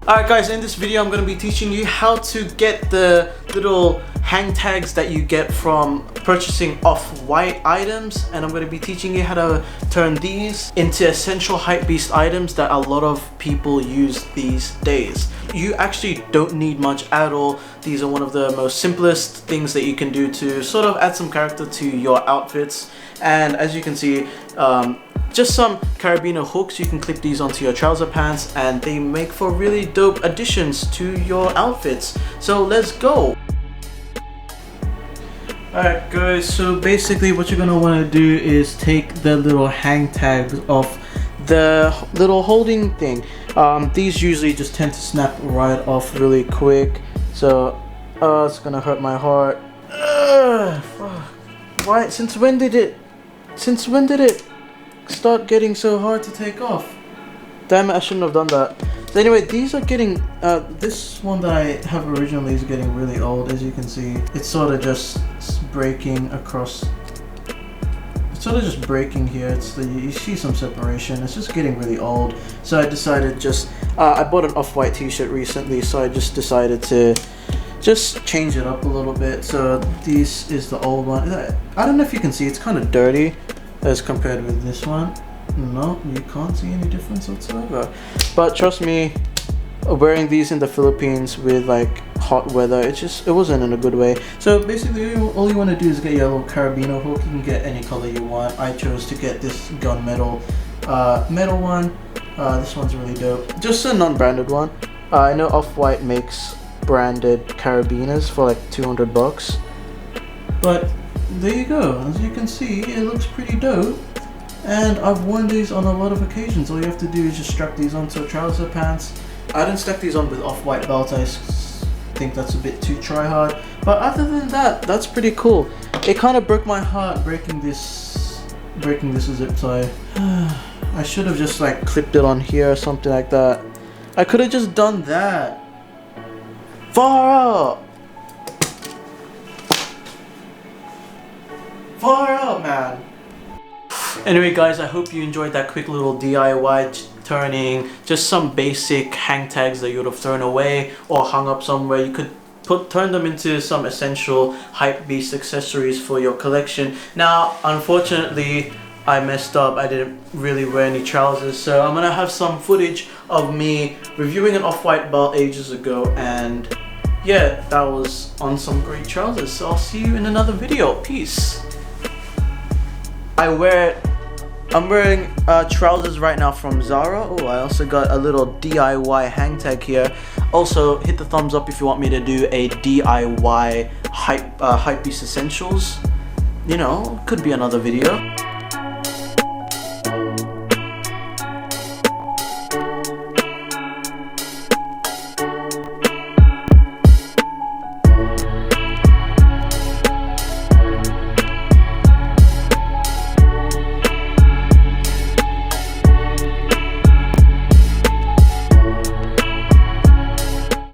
Alright guys, in this video I'm going to be teaching you how to get the little hang tags that you get from purchasing off-white items, and I'm going to be teaching you how to turn these into essential hypebeast items that a lot of people use these days. You actually don't need much at all. These are one of the most simplest things that you can do to sort of add some character to your outfits. And as you can see, just some carabiner hooks, you can clip these onto your trouser pants and they make for really dope additions to your outfits. So let's go! Alright guys, so basically what you're going to want to do is take the little hang tags off the little holding thing. These usually just tend to snap right off really quick, so it's gonna hurt my heart. Why? Since when did it start getting so hard to take off? Damn it, I shouldn't have done that. So anyway, these are getting, this one that I have originally is getting really old. As you can see, it's sort of just breaking across. It's sort of just breaking here. You see some separation. It's just getting really old. So I decided I bought an off-white t-shirt recently, so I just decided to just change it up a little bit. So this is the old one. I don't know if you can see, it's kind of dirty as compared with this one. No, you can't see any difference whatsoever. But trust me, wearing these in the Philippines with like hot weather, it wasn't in a good way. So basically all you want to do is get your little carabiner hook. You can get any color you want. I chose to get this gunmetal metal one. This one's really dope. Just a non-branded one. I know Off-White makes branded carabiners for like 200 bucks. But there you go. As you can see, it looks pretty dope. And I've worn these on a lot of occasions. All you have to do is just strap these onto trouser pants. I didn't stack these on with off-white belts. I think that's a bit too try-hard. But other than that, that's pretty cool. It kind of broke my heart breaking this zip tie. I should have just like clipped it on here or something like that. I could have just done that. Far out! Far out, man! Anyway guys, I hope you enjoyed that quick little DIY turning just some basic hang tags that you would have thrown away or hung up somewhere. You could turn them into some essential hypebeast accessories for your collection. Now, unfortunately, I messed up. I didn't really wear any trousers, so I'm gonna have some footage of me reviewing an off-white belt ages ago, and yeah, that was on some great trousers. So I'll see you in another video. Peace. I'm wearing trousers right now from Zara. Oh, I also got a little DIY hang tag here. Also, hit the thumbs up if you want me to do a DIY hypebeast essentials. You know, could be another video.